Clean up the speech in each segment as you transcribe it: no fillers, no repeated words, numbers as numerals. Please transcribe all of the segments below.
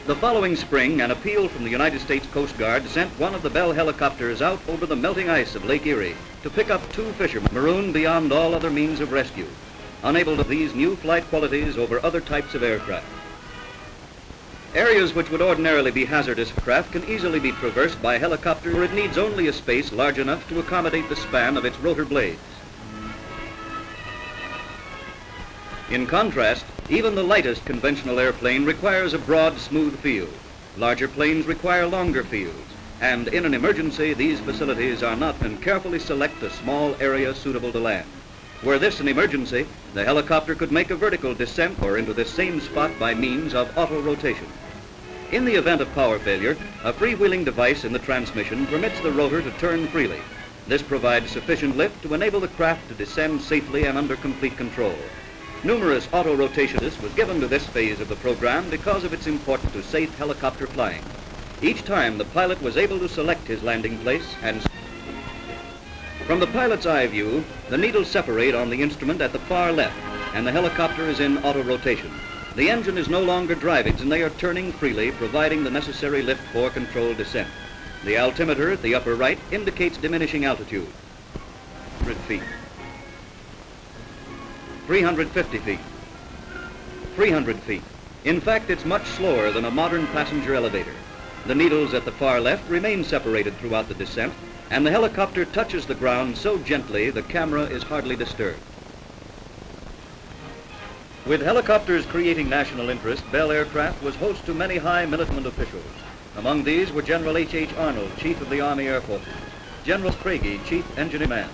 The following spring, an appeal from the United States Coast Guard sent one of the Bell helicopters out over the melting ice of Lake Erie to pick up 2 fishermen marooned beyond all other means of rescue, unable to these new flight qualities over other types of aircraft. Areas which would ordinarily be hazardous for craft can easily be traversed by helicopter where it needs only a space large enough to accommodate the span of its rotor blades. In contrast, even the lightest conventional airplane requires a broad, smooth field. Larger planes require longer fields, and in an emergency, these facilities are not and carefully select a small area suitable to land. Were this an emergency, the helicopter could make a vertical descent or into this same spot by means of auto-rotation. In the event of power failure, a freewheeling device in the transmission permits the rotor to turn freely. This provides sufficient lift to enable the craft to descend safely and under complete control. Numerous auto-rotation was given to this phase of the program because of its importance to safe helicopter flying. Each time the pilot was able to select his landing place and from the pilot's eye view, the needles separate on the instrument at the far left and the helicopter is in auto-rotation. The engine is no longer driving and they are turning freely, providing the necessary lift for controlled descent. The altimeter at the upper right indicates diminishing altitude. 100 feet. 350 feet, 300 feet. In fact, it's much slower than a modern passenger elevator. The needles at the far left remain separated throughout the descent, and the helicopter touches the ground so gently the camera is hardly disturbed. With helicopters creating national interest, Bell Aircraft was host to many high military officials. Among these were General H.H. Arnold, Chief of the Army Air Forces, General Craigie, Chief Engineer Man,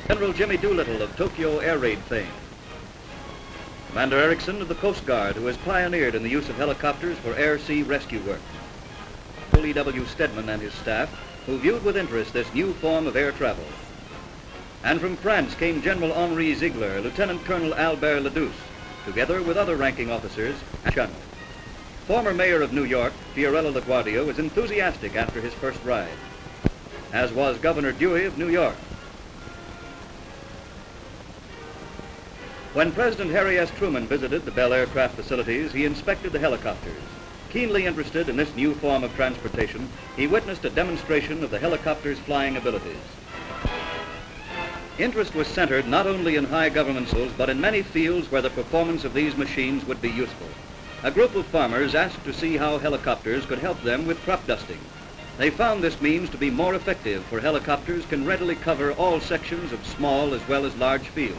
General Jimmy Doolittle of Tokyo Air Raid fame, Commander Erickson of the Coast Guard, who has pioneered in the use of helicopters for air-sea rescue work. E.W. Stedman and his staff, who viewed with interest this new form of air travel. And from France came General Henri Ziegler, Lieutenant Colonel Albert Ledouce, together with other ranking officers and generals. Former Mayor of New York, Fiorello LaGuardia, was enthusiastic after his first ride, as was Governor Dewey of New York. When President Harry S. Truman visited the Bell Aircraft facilities, he inspected the helicopters. Keenly interested in this new form of transportation, he witnessed a demonstration of the helicopter's flying abilities. Interest was centered not only in high government schools, but in many fields where the performance of these machines would be useful. A group of farmers asked to see how helicopters could help them with crop dusting. They found this means to be more effective, for helicopters can readily cover all sections of small as well as large fields.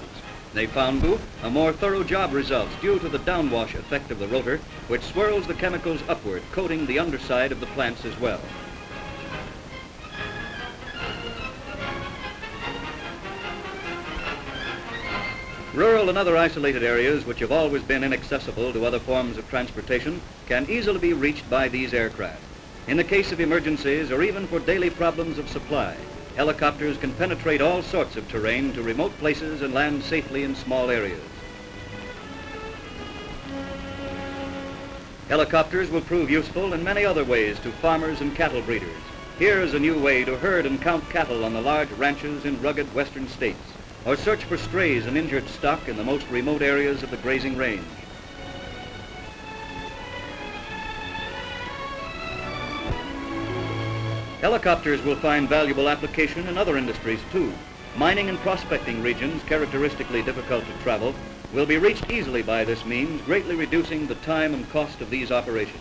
They found, too, a more thorough job results due to the downwash effect of the rotor, which swirls the chemicals upward, coating the underside of the plants as well. Rural and other isolated areas which have always been inaccessible to other forms of transportation can easily be reached by these aircraft. In the case of emergencies or even for daily problems of supply, helicopters can penetrate all sorts of terrain to remote places and land safely in small areas. Helicopters will prove useful in many other ways to farmers and cattle breeders. Here is a new way to herd and count cattle on the large ranches in rugged western states, or search for strays and injured stock in the most remote areas of the grazing range. Helicopters will find valuable application in other industries too. Mining and prospecting regions, characteristically difficult to travel, will be reached easily by this means, greatly reducing the time and cost of these operations.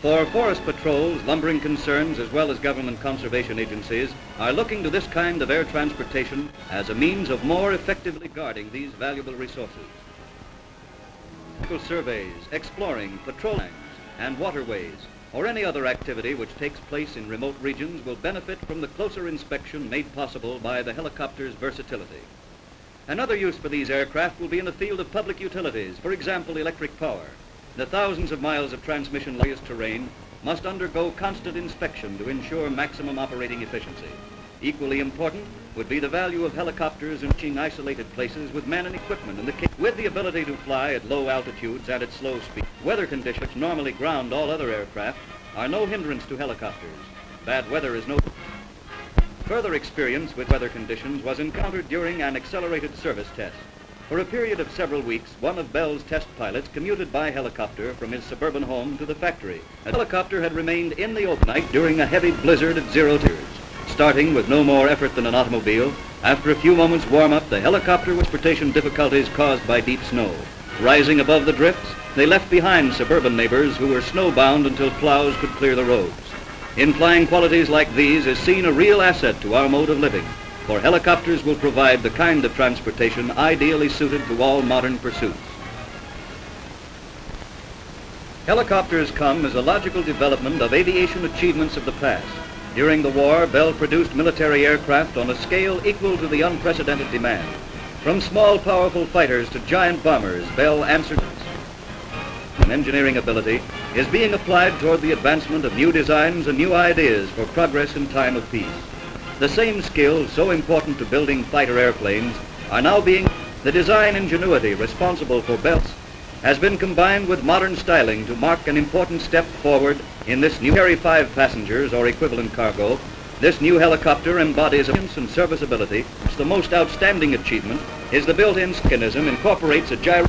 For forest patrols, lumbering concerns, as well as government conservation agencies are looking to this kind of air transportation as a means of more effectively guarding these valuable resources. Surveys, exploring, patrol lines, and waterways, or any other activity which takes place in remote regions will benefit from the closer inspection made possible by the helicopter's versatility. Another use for these aircraft will be in the field of public utilities, for example, electric power. The thousands of miles of transmission layers terrain must undergo constant inspection to ensure maximum operating efficiency. Equally important would be the value of helicopters in reaching isolated places with men and equipment with the ability to fly at low altitudes and at slow speed. Weather conditions which normally ground all other aircraft are no hindrance to helicopters. Bad weather is no. Further experience with weather conditions was encountered during an accelerated service test. For a period of several weeks, one of Bell's test pilots commuted by helicopter from his suburban home to the factory. A helicopter had remained in the open night during a heavy blizzard at 0 degrees. Starting with no more effort than an automobile, after a few moments warm-up, the helicopter was transportation difficulties caused by deep snow. Rising above the drifts, they left behind suburban neighbors who were snowbound until plows could clear the roads. In flying qualities like these is seen a real asset to our mode of living, for helicopters will provide the kind of transportation ideally suited to all modern pursuits. Helicopters come as a logical development of aviation achievements of the past. During the war, Bell produced military aircraft on a scale equal to the unprecedented demand. From small, powerful fighters to giant bombers, Bell answered. And engineering ability is being applied toward the advancement of new designs and new ideas for progress in time of peace. The same skills so important to building fighter airplanes are now being. The design ingenuity responsible for Bell's has been combined with modern styling to mark an important step forward in this new carry 5 passengers or equivalent cargo. This new helicopter embodies efficiency and serviceability. The most outstanding achievement is the built-in mechanism incorporates a gyro.